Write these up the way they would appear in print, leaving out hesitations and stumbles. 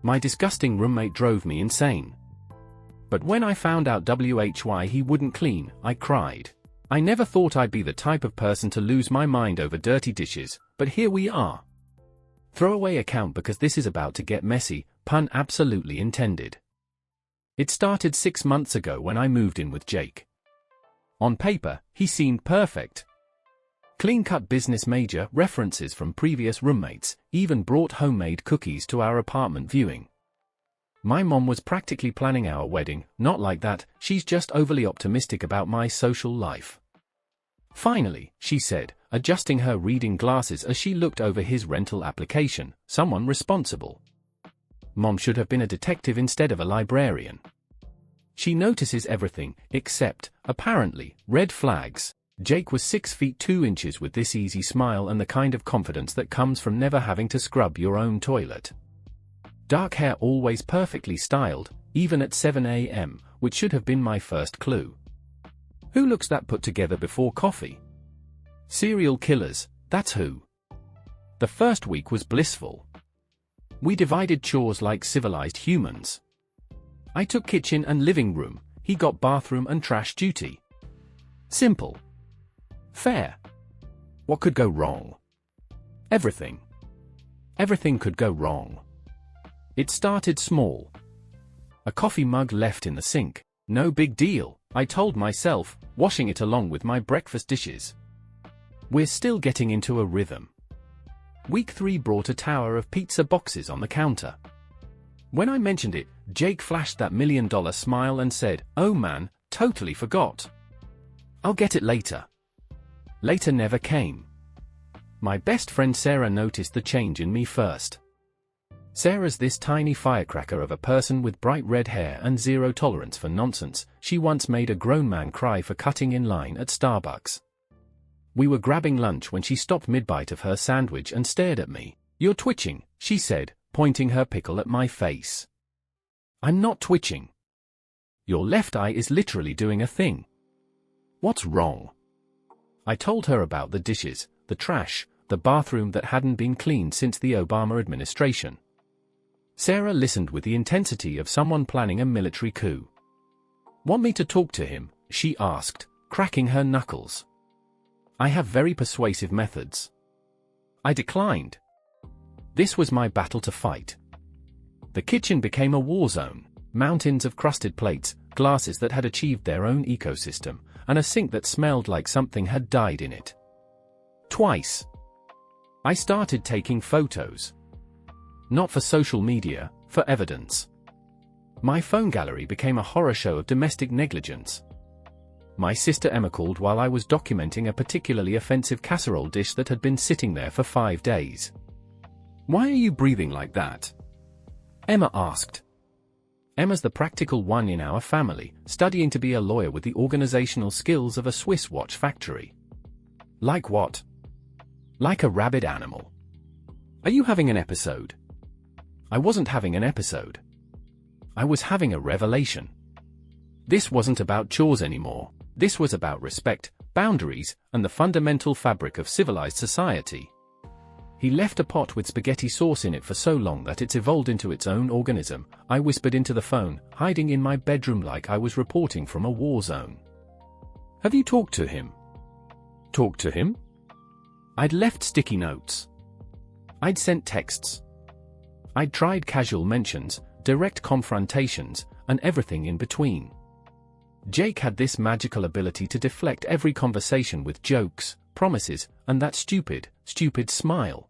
My disgusting roommate drove me insane. But when I found out why he wouldn't clean, I cried. I never thought I'd be the type of person to lose my mind over dirty dishes, but here we are. Throwaway account because this is about to get messy, pun absolutely intended. It started 6 months ago when I moved in with Jake. On paper, he seemed perfect. Clean-cut business major, references from previous roommates, even brought homemade cookies to our apartment viewing. My mom was practically planning our wedding, not like that, she's just overly optimistic about my social life. Finally, she said, adjusting her reading glasses as she looked over his rental application, someone responsible. Mom should have been a detective instead of a librarian. She notices everything, except, apparently, red flags. Jake was 6 feet 2 inches with this easy smile and the kind of confidence that comes from never having to scrub your own toilet. Dark hair always perfectly styled, even at 7 a.m., which should have been my first clue. Who looks that put together before coffee? Serial killers, that's who. The first week was blissful. We divided chores like civilized humans. I took kitchen and living room, he got bathroom and trash duty. Simple. Fair. What could go wrong? Everything. Everything could go wrong. It started small. A coffee mug left in the sink. No big deal, I told myself, washing it along with my breakfast dishes. We're still getting into a rhythm. Week 3 brought a tower of pizza boxes on the counter. When I mentioned it, Jake flashed that $1 million smile and said, "Oh man, totally forgot. I'll get it later." Later never came. My best friend Sarah noticed the change in me first. Sarah's this tiny firecracker of a person with bright red hair and zero tolerance for nonsense. She once made a grown man cry for cutting in line at Starbucks. We were grabbing lunch when she stopped mid-bite of her sandwich and stared at me. "You're twitching," she said, pointing her pickle at my face. "I'm not twitching. Your left eye is literally doing a thing." "What's wrong?" I told her about the dishes, the trash, the bathroom that hadn't been cleaned since the Obama administration. Sarah listened with the intensity of someone planning a military coup. "Want me to talk to him?" she asked, cracking her knuckles. I have very persuasive methods. I declined. This was my battle to fight. The kitchen became a war zone, mountains of crusted plates, glasses that had achieved their own ecosystem, and a sink that smelled like something had died in it. Twice. I started taking photos. Not for social media, for evidence. My phone gallery became a horror show of domestic negligence. My sister Emma called while I was documenting a particularly offensive casserole dish that had been sitting there for 5 days. "Why are you breathing like that?" Emma asked. Emma's the practical one in our family, studying to be a lawyer with the organizational skills of a Swiss watch factory. Like what? Like a rabid animal. "Are you having an episode?" I wasn't having an episode. I was having a revelation. This wasn't about chores anymore. This was about respect, boundaries, and the fundamental fabric of civilized society. He left a pot with spaghetti sauce in it for so long that it's evolved into its own organism, I whispered into the phone, hiding in my bedroom like I was reporting from a war zone. "Have you talked to him?" Talked to him? I'd left sticky notes. I'd sent texts. I'd tried casual mentions, direct confrontations, and everything in between. Jake had this magical ability to deflect every conversation with jokes, promises, and that stupid smile.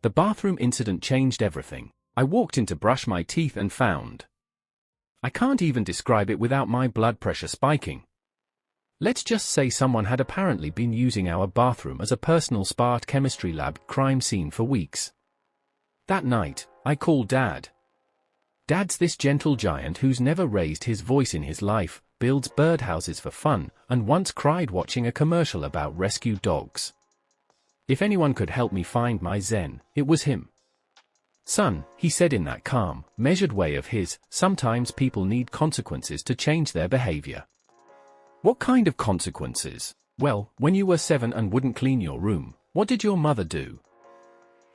The bathroom incident changed everything. I walked in to brush my teeth and found. I can't even describe it without my blood pressure spiking. Let's just say someone had apparently been using our bathroom as a personal spark chemistry lab crime scene for weeks. That night, I called Dad. Dad's this gentle giant who's never raised his voice in his life, builds birdhouses for fun, and once cried watching a commercial about rescue dogs. If anyone could help me find my zen, it was him. "Son," he said in that calm, measured way of his, "sometimes people need consequences to change their behavior." "What kind of consequences?" "Well, when you were 7 and wouldn't clean your room, what did your mother do?"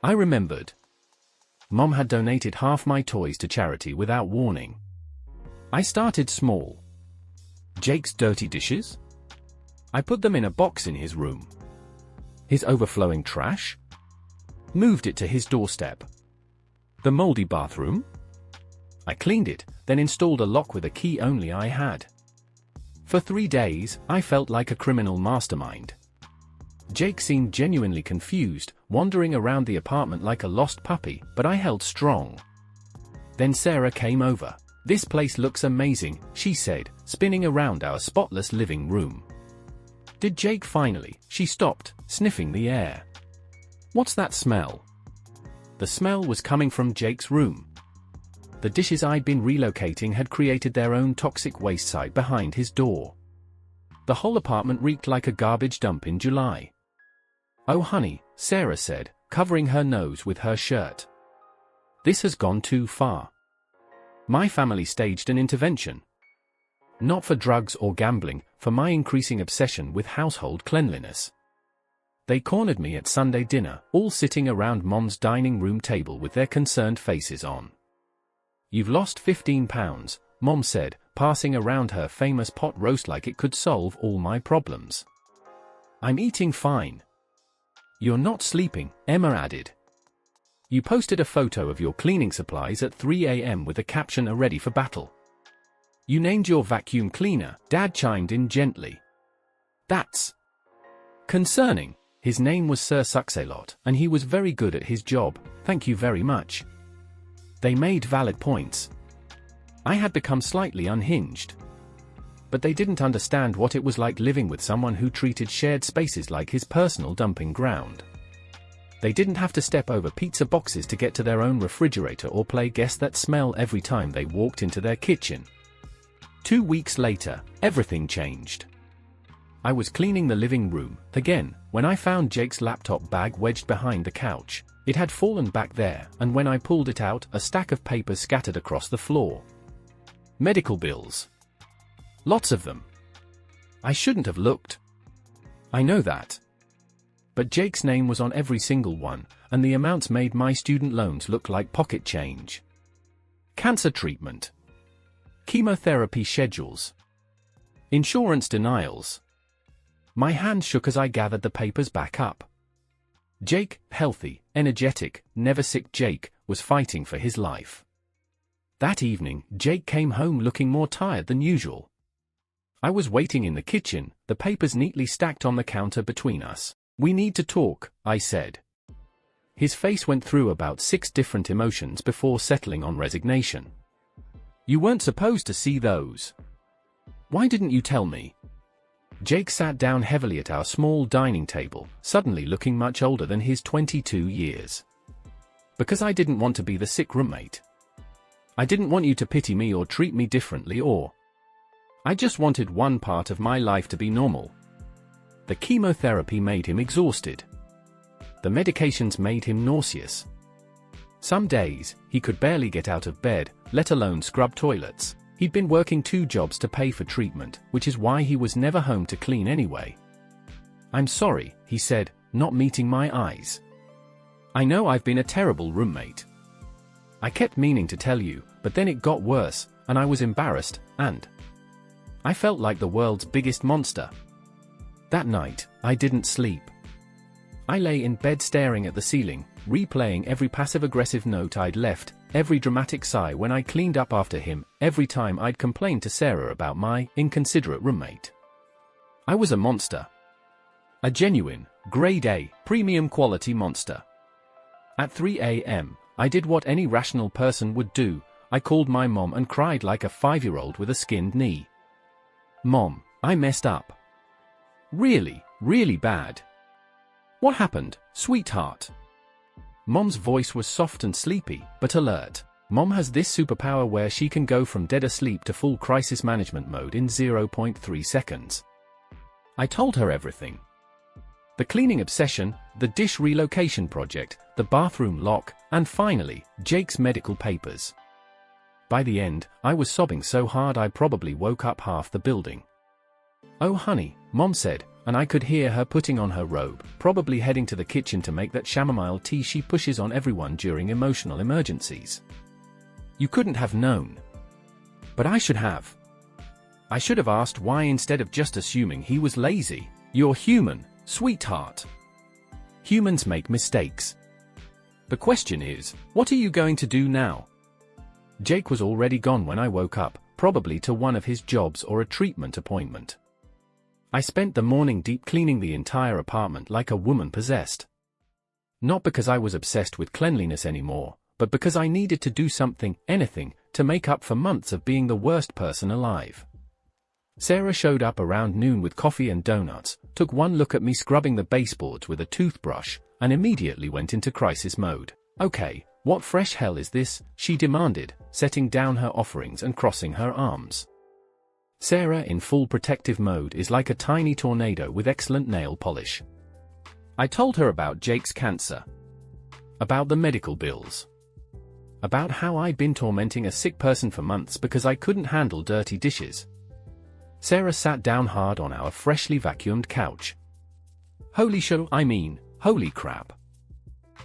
I remembered. Mom had donated half my toys to charity without warning. I started small. Jake's dirty dishes? I put them in a box in his room. His overflowing trash? Moved it to his doorstep. The moldy bathroom? I cleaned it, then installed a lock with a key only I had. For 3 days, I felt like a criminal mastermind. Jake seemed genuinely confused, wandering around the apartment like a lost puppy, but I held strong. Then Sarah came over. "This place looks amazing," she said, spinning around our spotless living room. "Did Jake finally?" She stopped, sniffing the air. "What's that smell?" The smell was coming from Jake's room. The dishes I'd been relocating had created their own toxic waste site behind his door. The whole apartment reeked like a garbage dump in July. "Oh honey," Sarah said, covering her nose with her shirt. "This has gone too far. My family staged an intervention. Not for drugs or gambling, for my increasing obsession with household cleanliness. They cornered me at Sunday dinner, all sitting around Mom's dining room table with their concerned faces on. "You've lost 15 pounds, Mom said, passing around her famous pot roast like it could solve all my problems. "I'm eating fine." "You're not sleeping," Emma added. "You posted a photo of your cleaning supplies at 3 a.m. with a caption ready for battle. You named your vacuum cleaner," Dad chimed in gently. "That's concerning." His name was Sir Suxelot, and he was very good at his job, thank you very much. They made valid points. I had become slightly unhinged. But they didn't understand what it was like living with someone who treated shared spaces like his personal dumping ground. They didn't have to step over pizza boxes to get to their own refrigerator or play guess that smell every time they walked into their kitchen. 2 weeks later, everything changed. I was cleaning the living room, again, when I found Jake's laptop bag wedged behind the couch. It had fallen back there, and when I pulled it out, a stack of papers scattered across the floor. Medical bills. Lots of them. I shouldn't have looked. I know that. But Jake's name was on every single one, and the amounts made my student loans look like pocket change. Cancer treatment. Chemotherapy schedules. Insurance denials. My hand shook as I gathered the papers back up. Jake, healthy, energetic, never sick Jake, was fighting for his life. That evening, Jake came home looking more tired than usual. I was waiting in the kitchen, the papers neatly stacked on the counter between us. "We need to talk," I said. His face went through about 6 different emotions before settling on resignation. "You weren't supposed to see those. Why didn't you tell me?" Jake sat down heavily at our small dining table, suddenly looking much older than his 22 years. "Because I didn't want to be the sick roommate. I didn't want you to pity me or treat me differently I just wanted one part of my life to be normal." The chemotherapy made him exhausted. The medications made him nauseous. Some days, he could barely get out of bed, let alone scrub toilets. He'd been working 2 jobs to pay for treatment, which is why he was never home to clean anyway. "I'm sorry," he said, not meeting my eyes. "I know I've been a terrible roommate. I kept meaning to tell you, but then it got worse, and I was embarrassed, and I felt like the world's biggest monster." That night, I didn't sleep. I lay in bed staring at the ceiling, replaying every passive-aggressive note I'd left, every dramatic sigh when I cleaned up after him, every time I'd complained to Sarah about my inconsiderate roommate. I was a monster. A genuine, grade A, premium quality monster. At 3 a.m., I did what any rational person would do. I called my mom and cried like a 5-year-old with a skinned knee. "Mom, I messed up. Really, really bad." "What happened, sweetheart?" Mom's voice was soft and sleepy, but alert. Mom has this superpower where she can go from dead asleep to full crisis management mode in 0.3 seconds. I told her everything. The cleaning obsession, the dish relocation project, the bathroom lock, and finally, Jake's medical papers. By the end, I was sobbing so hard I probably woke up half the building. "Oh honey," Mom said, and I could hear her putting on her robe, probably heading to the kitchen to make that chamomile tea she pushes on everyone during emotional emergencies. You couldn't have known. But I should have. I should have asked why instead of just assuming he was lazy. You're human, sweetheart. Humans make mistakes. The question is, what are you going to do now? Jake was already gone when I woke up, probably to one of his jobs or a treatment appointment. I spent the morning deep cleaning the entire apartment like a woman possessed. Not because I was obsessed with cleanliness anymore, but because I needed to do something, anything, to make up for months of being the worst person alive. Sarah showed up around noon with coffee and donuts, took one look at me scrubbing the baseboards with a toothbrush, and immediately went into crisis mode. Okay, what fresh hell is this? She demanded, setting down her offerings and crossing her arms. Sarah in full protective mode is like a tiny tornado with excellent nail polish. I told her about Jake's cancer. About the medical bills. About how I'd been tormenting a sick person for months because I couldn't handle dirty dishes. Sarah sat down hard on our freshly vacuumed couch. Holy crap.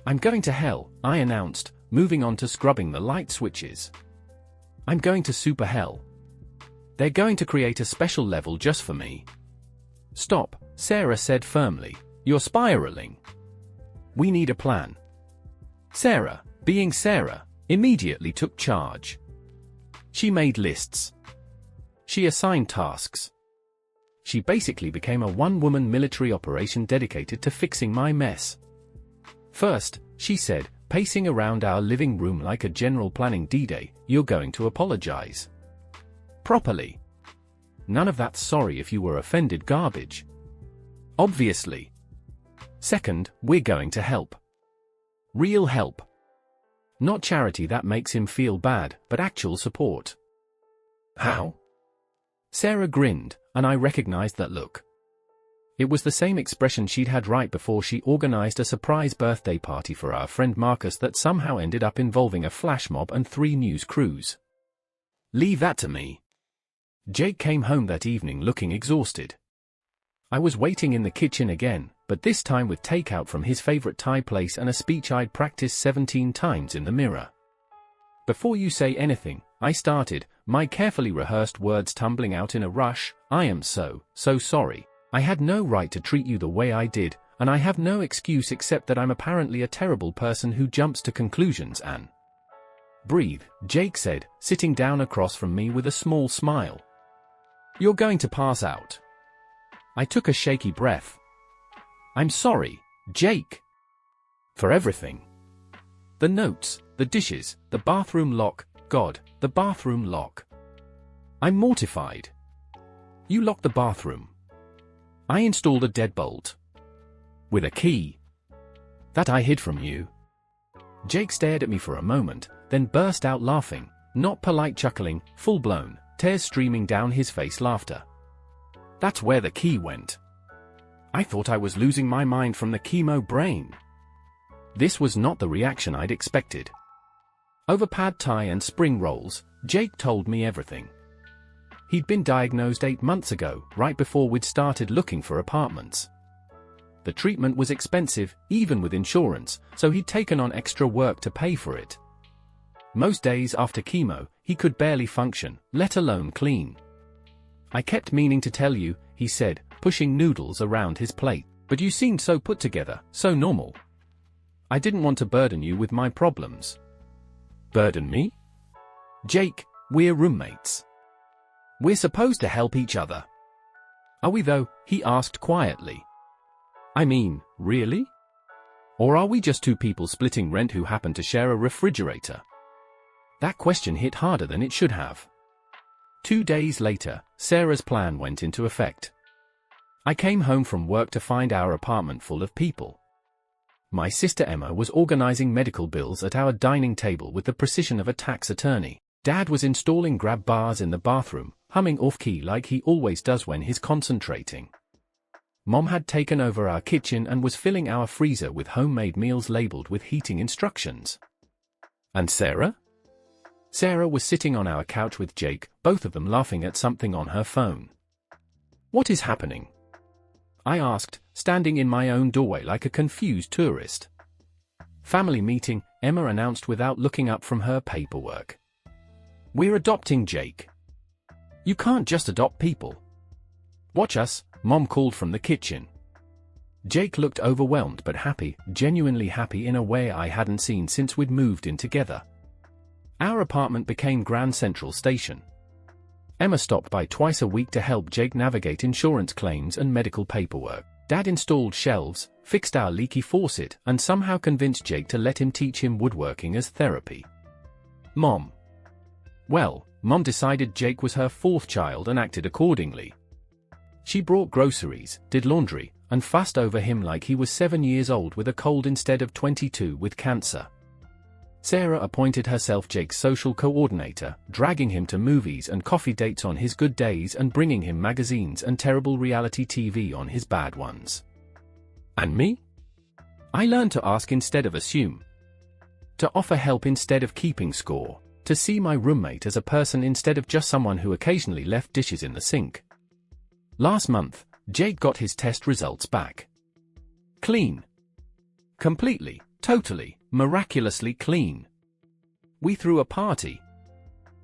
I'm going to hell, I announced, moving on to scrubbing the light switches. I'm going to super hell. They're going to create a special level just for me. Stop, Sarah said firmly. You're spiraling. We need a plan. Sarah, being Sarah, immediately took charge. She made lists. She assigned tasks. She basically became a one-woman military operation dedicated to fixing my mess. First, she said, pacing around our living room like a general planning D-Day, you're going to apologize. Properly. None of that sorry if you were offended garbage. Obviously. Second, we're going to help. Real help. Not charity that makes him feel bad, but actual support. How? Sarah grinned, and I recognized that look. It was the same expression she'd had right before she organized a surprise birthday party for our friend Marcus that somehow ended up involving a flash mob and 3 news crews. Leave that to me. Jake came home that evening looking exhausted. I was waiting in the kitchen again, but this time with takeout from his favorite Thai place and a speech I'd practiced 17 times in the mirror. Before you say anything, I started, my carefully rehearsed words tumbling out in a rush. I am so sorry. I had no right to treat you the way I did, and I have no excuse except that I'm apparently a terrible person who jumps to conclusions and... Breathe, Jake said, sitting down across from me with a small smile. You're going to pass out. I took a shaky breath. I'm sorry, Jake. For everything. The notes, the dishes, the bathroom lock, God, the bathroom lock. I'm mortified. You locked the bathroom. I installed a deadbolt. With a key. That I hid from you. Jake stared at me for a moment, then burst out laughing, not polite chuckling, full-blown, tears streaming down his face laughter. That's where the key went. I thought I was losing my mind from the chemo brain. This was not the reaction I'd expected. Over pad thai and spring rolls, Jake told me everything. He'd been diagnosed 8 months ago, right before we'd started looking for apartments. The treatment was expensive, even with insurance, so he'd taken on extra work to pay for it. Most days after chemo, he could barely function, let alone clean. I kept meaning to tell you, he said, pushing noodles around his plate, but you seemed so put together, so normal. I didn't want to burden you with my problems. Burden me? Jake, we're roommates. We're supposed to help each other. Are we though? He asked quietly. I mean, really? Or are we just 2 people splitting rent who happen to share a refrigerator? That question hit harder than it should have. 2 days later, Sarah's plan went into effect. I came home from work to find our apartment full of people. My sister Emma was organizing medical bills at our dining table with the precision of a tax attorney. Dad was installing grab bars in the bathroom, humming off-key like he always does when he's concentrating. Mom had taken over our kitchen and was filling our freezer with homemade meals labeled with heating instructions. And Sarah? Sarah was sitting on our couch with Jake, both of them laughing at something on her phone. What is happening? I asked, standing in my own doorway like a confused tourist. Family meeting, Emma announced without looking up from her paperwork. We're adopting Jake. You can't just adopt people. Watch us, Mom called from the kitchen. Jake looked overwhelmed but happy, genuinely happy in a way I hadn't seen since we'd moved in together. Our apartment became Grand Central Station. Emma stopped by twice a week to help Jake navigate insurance claims and medical paperwork. Dad installed shelves, fixed our leaky faucet, and somehow convinced Jake to let him teach him woodworking as therapy. Mom. Well, Mom decided Jake was her fourth child and acted accordingly. She brought groceries, did laundry, and fussed over him like he was 7 years old with a cold instead of 22 with cancer. Sarah appointed herself Jake's social coordinator, dragging him to movies and coffee dates on his good days and bringing him magazines and terrible reality TV on his bad ones. And me? I learned to ask instead of assume. To offer help instead of keeping score. To see my roommate as a person instead of just someone who occasionally left dishes in the sink. Last month, Jake got his test results back. Clean. Completely, totally, miraculously clean. We threw a party.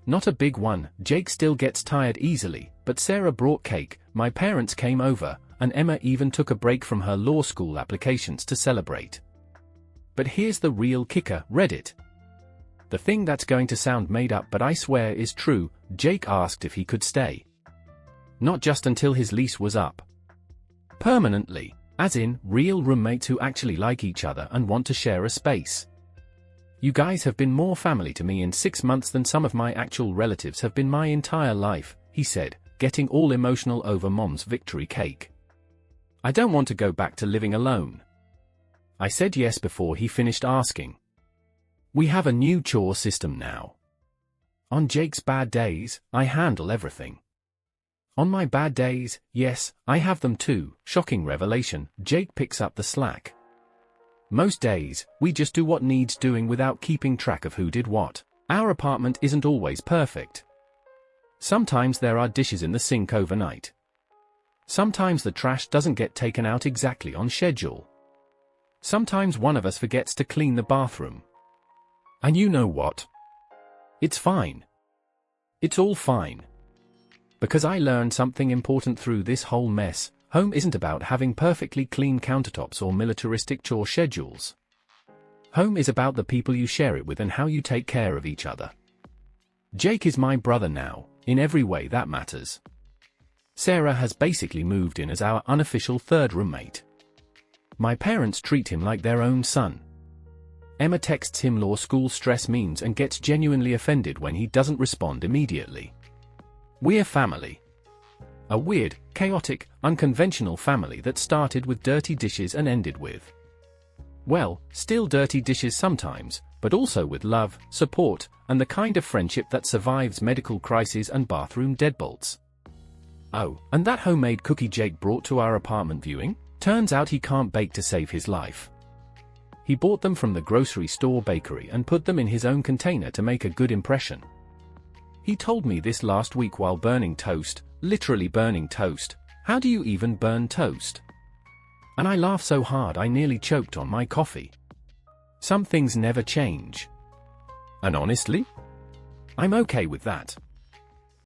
Not a big one, Jake still gets tired easily, but Sarah brought cake, my parents came over, and Emma even took a break from her law school applications to celebrate. But here's the real kicker, Reddit. The thing that's going to sound made up but I swear is true, Jake asked if he could stay. Not just until his lease was up. Permanently, as in, real roommates who actually like each other and want to share a space. You guys have been more family to me in 6 months than some of my actual relatives have been my entire life, he said, getting all emotional over Mom's victory cake. I don't want to go back to living alone. I said yes before he finished asking. We have a new chore system now. On Jake's bad days, I handle everything. On my bad days, yes, I have them too. Shocking revelation, Jake picks up the slack. Most days, we just do what needs doing without keeping track of who did what. Our apartment isn't always perfect. Sometimes there are dishes in the sink overnight. Sometimes the trash doesn't get taken out exactly on schedule. Sometimes one of us forgets to clean the bathroom. And you know what? It's fine. It's all fine. Because I learned something important through this whole mess. Home isn't about having perfectly clean countertops or militaristic chore schedules. Home is about the people you share it with and how you take care of each other. Jake is my brother now, in every way that matters. Sarah has basically moved in as our unofficial third roommate. My parents treat him like their own son. Emma texts him law school stress memes and gets genuinely offended when he doesn't respond immediately. We're family. A weird, chaotic, unconventional family that started with dirty dishes and ended with, well, still dirty dishes sometimes, but also with love, support, and the kind of friendship that survives medical crises and bathroom deadbolts. Oh, and that homemade cookie Jake brought to our apartment viewing? Turns out he can't bake to save his life. He bought them from the grocery store bakery and put them in his own container to make a good impression. He told me this last week while burning toast, literally burning toast. How do you even burn toast? And I laughed so hard I nearly choked on my coffee. Some things never change. And honestly, I'm okay with that.